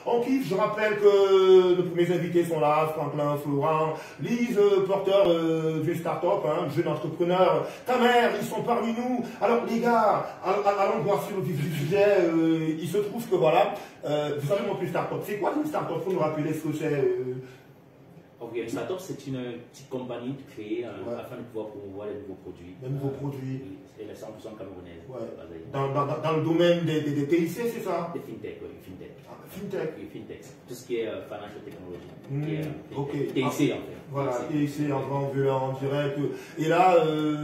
On kiffe, je rappelle que nos premiers invités sont là, Franklin, Florent, Lise, porteur d'une start-up, hein, jeune entrepreneur, ta mère, ils sont parmi nous. Alors les gars, allons voir sur le vif du sujet, il se trouve que voilà, vous savez mon plus start-up, c'est quoi une start-up? Faut nous rappeler ce que c'est Une start-up, c'est une petite compagnie créée afin de pouvoir promouvoir les nouveaux produits. Les nouveaux produits. Oui, et les 100% camerounaises. Ouais. Dans le domaine des TIC, c'est ça? Des fintech, oui, fintech. Fintech. Oui, fintech. Tout ce qui est financial technology. Ok. TIC en fait. Voilà, TIC en direct. Et là,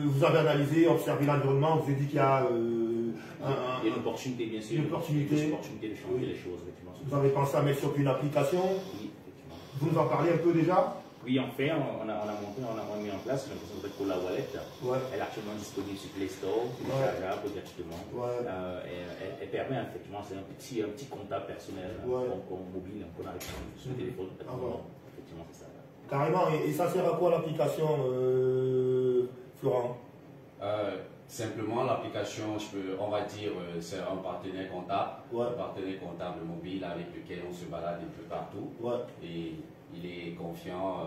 vous avez analysé, observé l'environnement, vous avez dit qu'il y a il y a une opportunité, bien sûr. Une opportunité. Une opportunité de changer les choses, effectivement. Vous avez pensé à mettre sur une application? Oui, effectivement. Vous nous en parlez un peu déjà? Oui, en fait, on a mis en place une application de Cola Wallet. Ouais. Elle est actuellement disponible sur Play Store, téléchargeable gratuitement. Ouais. Elle permet effectivement, c'est un petit comptable personnel mobile qu'on a sur le téléphone. Effectivement, c'est ça. Carrément, et ça sert à quoi l'application, Florent? Simplement, l'application, on va dire, c'est un partenaire comptable, un partenaire comptable mobile avec lequel on se balade un peu partout. Et il est confiant,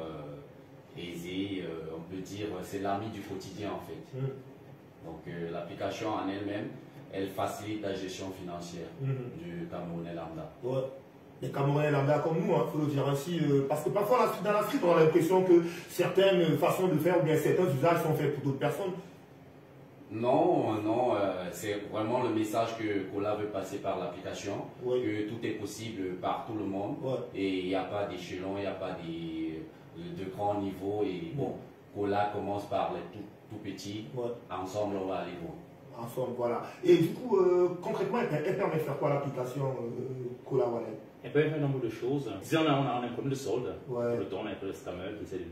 aisé, on peut dire, c'est l'ami du quotidien en fait. Donc l'application en elle-même, elle facilite la gestion financière du Camerounais lambda. Les Camerounais lambda comme nous, il faut le dire ainsi, parce que parfois dans la street, on a l'impression que certaines façons de faire ou bien certains usages sont faits pour d'autres personnes. Non, c'est vraiment le message que Cola veut passer par l'application, que tout est possible par tout le monde et il n'y a pas d'échelon, il n'y a pas de grand niveau et bon, Cola commence par les tout petits, ensemble on va aller loin. Ensemble, voilà. Et du coup, concrètement, elle permet de faire quoi l'application Cola Wallet? Elle peut faire un nombre de choses. Disons, on a un problème de solde, le temps on a un peu de scammer qui essaie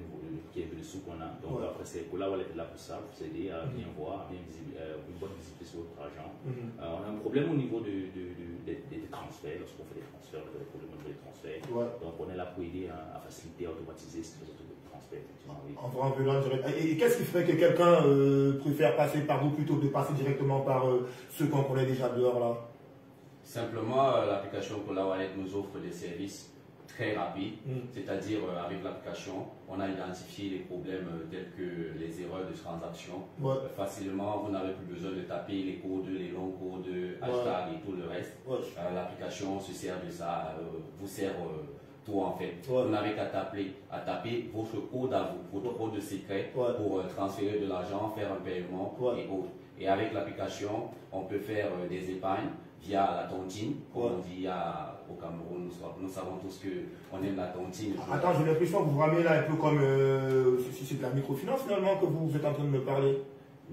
qui est le sous qu'on a. Donc après, c'est Cola Wallet est là pour ça, pour s'aider à bien voir, à une bonne visibilité sur votre argent. On a un problème au niveau des transferts, lorsqu'on fait des transferts, on a des problèmes au niveau des transferts. Donc on est là pour aider à faciliter, à automatiser ces transferts. En venant direct. Et qu'est-ce qui ferait que quelqu'un préfère passer par vous plutôt que de passer directement par ceux qu'on connaît déjà dehors là? Simplement, l'application Cola Wallet nous offre des services très rapides, c'est-à-dire avec l'application, on a identifié les problèmes tels que les erreurs de transaction. Facilement, vous n'avez plus besoin de taper les codes, les longs codes, hashtag et tout le reste. L'application se sert de ça, vous sert tout en fait. Vous n'avez qu'à taper votre code à vous, votre code secret pour transférer de l'argent, faire un paiement et autres. Et avec l'application, on peut faire des épargnes via la tontine, comme on dit au Cameroun, nous savons tous qu'on aime la tontine. Attends, j'ai l'impression que vous vous ramenez là un peu comme si c'est de la microfinance finalement que vous êtes en train de me parler.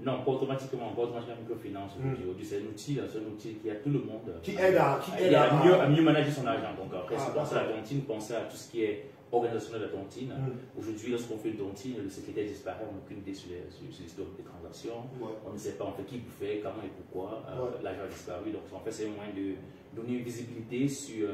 Non, pas automatiquement, la microfinance. Aujourd'hui, c'est un outil qui a tout le monde. Qui aide à mieux manager son argent. Donc après, si vous pensez à la tontine, pensez à tout ce qui est organisation de la tontine. Aujourd'hui, lorsqu'on fait une tontine, le secrétaire disparaît, on n'a aucune idée sur l'historique des transactions. On ne sait pas en fait qui vous fait, comment et pourquoi l'argent a disparu. Donc en fait, c'est un moyen de donner une visibilité sur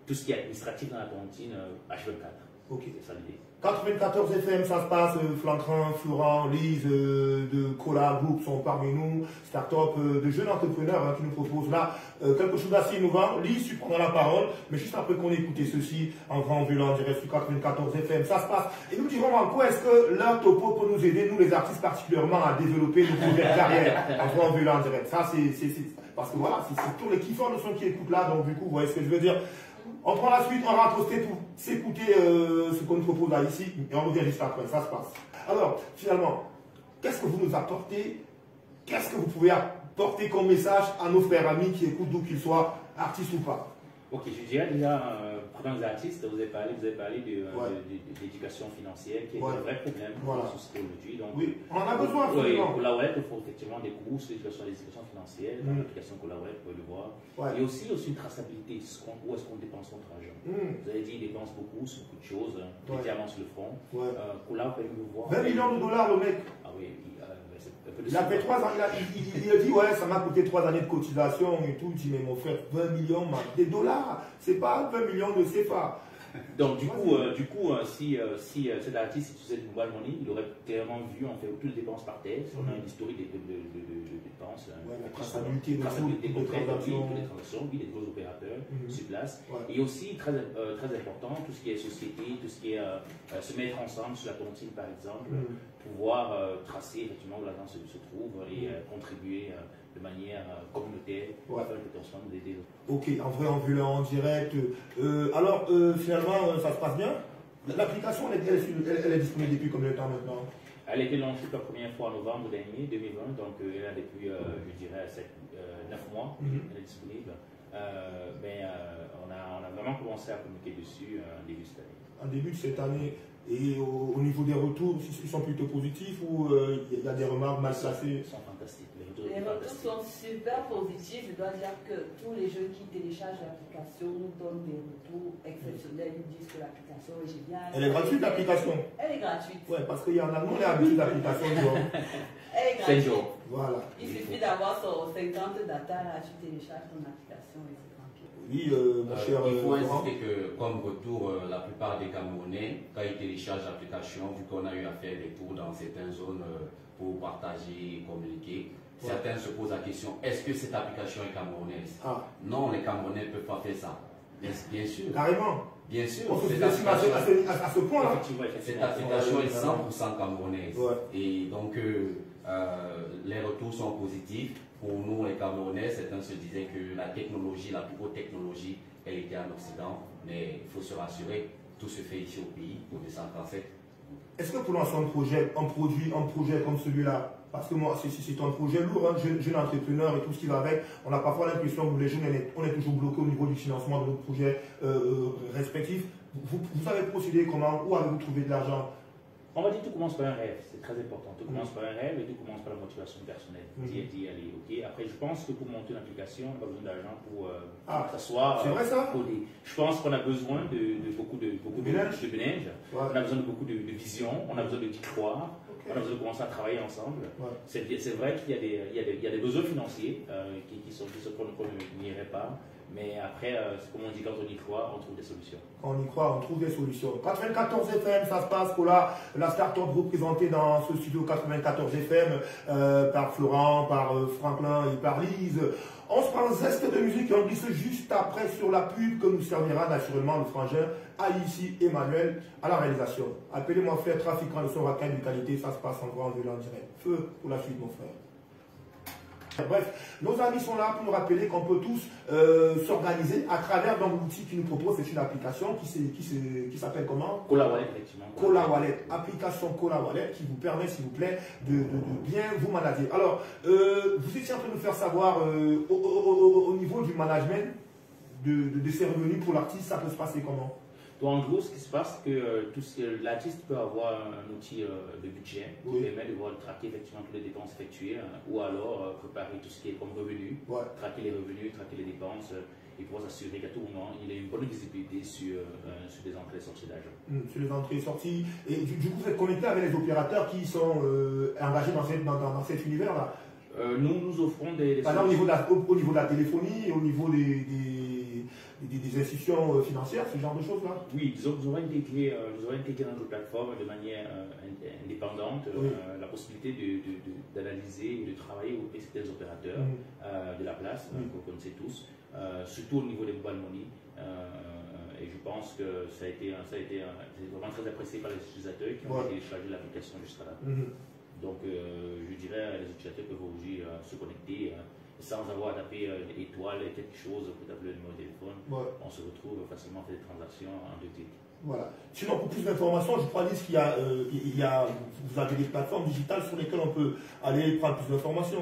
tout ce qui est administratif dans la tontine H24. Ok. C'est ça l'idée. 94 FM, ça se passe, Franklin, Florent, Lise de Cola Group sont parmi nous, start-up de jeunes entrepreneurs qui nous proposent là quelque chose d'assez innovant. Lise, tu prendras la parole, mais juste après qu'on ait écouté ceci en grand violent, je dirais sur 94 FM, ça se passe. Et nous dirons en quoi est-ce que leur topo peut nous aider, nous les artistes particulièrement, à développer nos projets de carrière en grand violent, je dirais. Ça, c'est parce que voilà, c'est tous les kiffeurs de son qui écoutent là, donc du coup, vous voyez ce que je veux dire. On prend la suite, on va poster pour s'écouter ce qu'on nous propose là ici et on revient juste après, ça se passe. Alors, finalement, qu'est-ce que vous nous apportez? Qu'est-ce que vous pouvez apporter comme message à nos frères amis qui écoutent d'où qu'ils soient, artistes ou pas? Ok, je dirais déjà, pour les artistes, vous avez parlé d'éducation financière qui est un vrai problème dans la société aujourd'hui. Donc, oui, on en a besoin absolument. Cola Wallet, il faut effectivement des courses d'éducation financière, l'application Cola Wallet, vous pouvez le voir. Et aussi une traçabilité, où est-ce qu'on dépense notre argent. Vous avez dit, il dépense beaucoup sur beaucoup de choses, notamment sur le front. Cola, vous pouvez le voir. 20 millions de dollars le mec. Ah oui, il a fait 3 ans, il a dit ouais ça m'a coûté 3 années de cotisation et tout, il dit mais mon frère 20 millions des dollars, c'est pas 20 millions de CFA. Donc du coup, si cet artiste utilisait du mobile money, il aurait clairement vu en fait toutes les dépenses par terre. On a une historique de dépenses, la traçabilité des transactions, des gros opérateurs sur place. Et aussi très important, tout ce qui est société, tout ce qui est se mettre ensemble sur la tontine par exemple, pouvoir tracer effectivement où l'argent se trouve et contribuer de manière communautaire afin que ensemble d'aider. Ok, en vrai, en direct. Alors, finalement, ça se passe bien. L'application, elle est disponible depuis combien de temps maintenant? Elle a été lancée pour la première fois en novembre dernier, 2020, donc elle a depuis, je dirais, 9 mois, elle est disponible. Mais on a vraiment commencé à communiquer dessus en début de cette année. En début de cette année. Et au niveau des retours, ils sont plutôt positifs ou il y a des remarques mal placées? Ils sont fantastiques. Les retours sont super positifs. Je dois dire que tous les jeunes qui téléchargent l'application nous donnent des retours exceptionnels. Ils disent que l'application est géniale. Elle est gratuite, l'application? Elle est gratuite. Oui, parce qu'il y en a, nous, on est habitués d'application. Elle est gratuite. Voilà. Il suffit d'avoir son 50 data, là, tu télécharges ton application et c'est tranquille. Oui, mon cher. Il faut insister que, comme retour, la plupart des Camerounais, quand ils téléchargent l'application, vu qu'on a eu à faire des tours dans certaines zones pour partager et communiquer, certains se posent la question, est-ce que cette application est camerounaise? Non, les Camerounais ne peuvent pas faire ça. Bien sûr. Carrément. Bien sûr. On se sous-estime à ce point. Cette application est 100% camerounaise. Et donc, les retours sont positifs. Pour nous, les Camerounais, certains se disaient que la technologie, la plus haute technologie, elle était en Occident. Mais il faut se rassurer, tout se fait ici au pays, au 237. Est-ce que pour lancer un projet comme celui-là, parce que moi, c'est un projet lourd, jeune entrepreneur et tout ce qui va avec, on a parfois l'impression que les jeunes, on est toujours bloqué au niveau du financement de nos projets respectifs. Vous avez procédé comment? Où avez-vous trouvé de l'argent? On va dire tout commence par un rêve, c'est très important. Tout commence par un rêve et tout commence par la motivation personnelle. D'y aller, ok. Après, je pense que pour monter une application, on n'a pas besoin d'argent pour s'asseoir. C'est vrai ça? Je pense qu'on a besoin de beaucoup de ménage. On a besoin de beaucoup de vision, on a besoin d'y croire. On a besoin de commencer à travailler ensemble. C'est vrai qu'il y a des besoins financiers qui sont qu'on n'irait pas. Mais après, comme on dit, quand on y croit, on trouve des solutions. Quand on y croit, on trouve des solutions. 94 FM, ça se passe pour la start-up représentée dans ce studio 94 FM par Florent, par Franklin et par Lise. On se prend un zeste de musique et on glisse juste après sur la pub que nous servira naturellement le frangin ici Emmanuel à la réalisation. Appelez-moi frère, trafiquant de son racaille de qualité, ça se passe en grand en direct. Feu pour la suite, mon frère. Bref, nos amis sont là pour nous rappeler qu'on peut tous s'organiser à travers l'outil qu'ils nous proposent. C'est une application qui s'appelle comment? Cola Wallet, effectivement. Cola Wallet, application Cola Wallet qui vous permet, s'il vous plaît, de bien vous manager. Alors, vous étiez en train de nous faire savoir au niveau du management de ses revenus pour l'artiste, ça peut se passer comment? Donc, en gros, ce qui se passe, c'est que l'artiste peut avoir un outil de budget qui permet de traquer effectivement toutes les dépenses effectuées ou alors préparer tout ce qui est comme revenu, traquer les revenus, traquer les dépenses et pouvoir s'assurer qu'à tout moment, il a une bonne visibilité sur des entrées et sorties d'argent. Sur les entrées et sorties. Et du coup, vous êtes connecté avec les opérateurs qui sont engagés dans cet univers-là? Nous offrons des au niveau de la téléphonie, au niveau des institutions financières, ce genre de choses-là? Oui, nous aurons intégré dans notre plateforme de manière indépendante la possibilité d'analyser et de travailler auprès des opérateurs de la place, qu'on connaissait tous, surtout au niveau des mobile money. Et je pense que ça a été vraiment très apprécié par les utilisateurs qui ont téléchargé l'application jusqu'à là. Donc, je dirais, les utilisateurs peuvent aujourd'hui se connecter sans avoir à taper étoile et quelque chose pour taper le numéro de téléphone. On se retrouve facilement à faire des transactions en 2 clics. Voilà. Sinon, pour plus d'informations, je crois qu'il y a, vous avez des plateformes digitales sur lesquelles on peut aller prendre plus d'informations.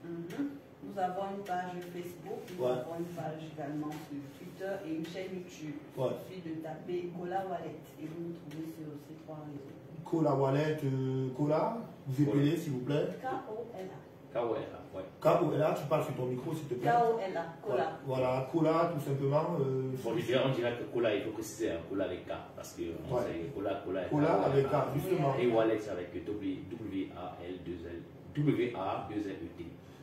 Nous avons une page Facebook, nous avons une page également sur Twitter et une chaîne YouTube. Il suffit de taper Cola Wallet et vous nous trouvez sur ces 3 réseaux. Cola Wallet, Cola, vous épelez s'il vous plaît. K-O-L-A. K-O-L-A, ouais. K-O-L-A, tu parles sur ton micro s'il te plaît. K-O-L-A, Cola. Voilà, Cola tout simplement. Bon, on dirait que Cola, il faut préciser, Cola avec K, parce que on sait Cola avec K, justement. Et Wallet avec W-A-2-L-E-T.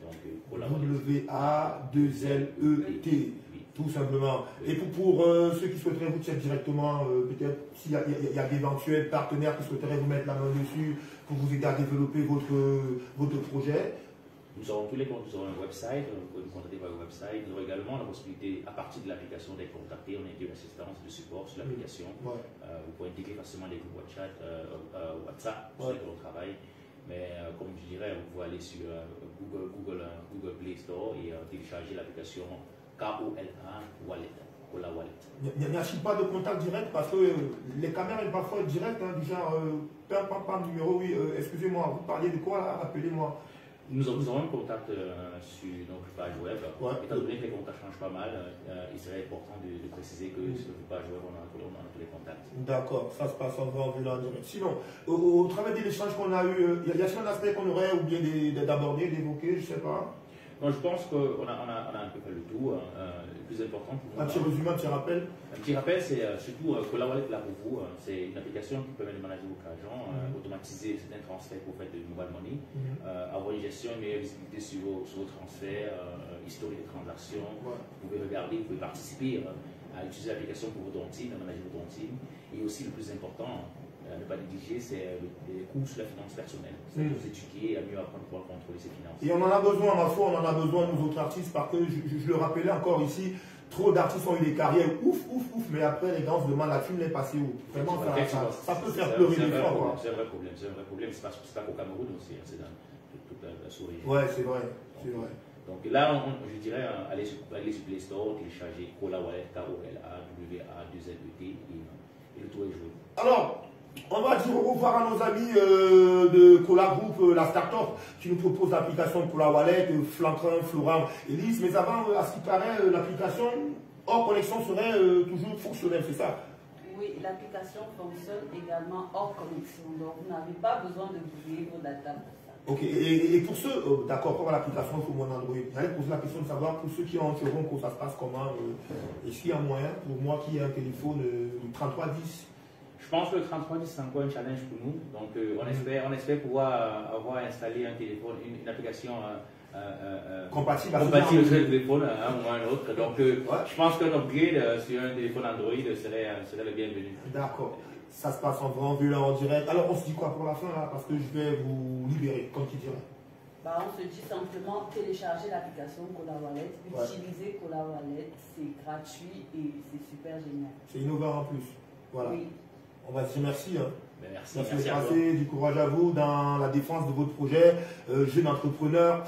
Donc, Cola Wallet. W-A-2-L-E-T. Tout simplement. Et pour ceux qui souhaiteraient vous checker directement, peut-être s'il y a d'éventuels partenaires qui souhaiteraient vous mettre la main dessus pour vous aider à développer votre projet. Nous aurons tous les comptes, nous aurons un website, vous pouvez nous contacter par le website. Nous aurons également la possibilité, à partir de l'application, d'être contacté. On a une assistance de support sur l'application. Ouais. Vous pouvez intégrer facilement des groupes WhatsApp sur lesquels on travaille. Mais comme je dirais, vous pouvez aller sur Google Play Store et télécharger l'application KOLA Wallet. Il n'y a pas de contact direct parce que les caméras sont parfois directes, hein, du genre, pas numéro, oui, excusez-moi, vous parliez de quoi là, rappelez-moi. Nous aurons un contact sur notre page web. Ouais. Étant donné que les contacts changent pas mal, il serait important de préciser que sur notre page web, on a tous les contacts. D'accord, ça se passe en vue là. Sinon, au travers de l'échange qu'on a eu, il y a un aspect qu'on aurait oublié d'aborder, d'évoquer, je ne sais pas. Non, je pense qu'on a un peu fait le tout. Le plus important pour vous. Un petit résumé, un petit rappel. Un petit rappel, c'est surtout Cola Wallet là pour vous. C'est une application qui permet de manager votre argent, automatiser certains transferts pour faire de mobile money, avoir une gestion, une meilleure visibilité sur vos transferts, historique de transactions. Ouais. Vous pouvez regarder, vous pouvez participer à utiliser l'application pour votre tontine, à manager votre tontine. Et aussi le plus important, ne pas négliger, c'est les coûts sur la finance personnelle. C'est de s'éduquer à mieux apprendre pour contrôler ses finances. Et on en a besoin, ma foi, on en a besoin, nous autres artistes, parce que je le rappelais encore ici, trop d'artistes ont eu des carrières ouf, mais après les gars, on se demande la thune est passée où. Vraiment, ça peut faire pleurer des fois. C'est un vrai problème, c'est pas qu'au Cameroun aussi, c'est dans toute la sous-région. Ouais, c'est vrai. Donc là, je dirais, aller sur Play Store, télécharger Cola Wallet, KOLAWA2ZET, et le tour est joué. Alors, on va dire au revoir à nos amis de Cola Group, la start-up, qui nous propose l'application Cola Wallet, Flancrin, Florent, Elise. Mais avant, à ce qui paraît, l'application hors connexion serait toujours fonctionnelle, c'est ça? Oui, l'application fonctionne également hors connexion. Donc, vous n'avez pas besoin de bouger vos data pour ça. Ok, et pour ceux, d'accord, pour l'application sur mon Android, j'allais poser la question de savoir pour ceux qui entreront que ça se passe comment, est-ce qu'il y a moyen, pour moi qui ai un téléphone 3310? Je pense que le 3310 c'est encore un challenge pour nous. Donc on espère pouvoir avoir installé un téléphone, une application compatible sur le téléphone ou un autre. Donc je pense qu'un upgrade sur un téléphone Android serait le bienvenu. D'accord. Ça se passe en vue là en direct. Alors on se dit quoi pour la fin là? Parce que je vais vous libérer, comme tu dirais. On se dit simplement télécharger l'application Cola Wallet, utiliser Cola Wallet, c'est gratuit et c'est super génial. C'est innovant en plus. Voilà. Oui. On va se dire merci. Merci de passer, du courage à vous dans la défense de votre projet, jeune entrepreneur.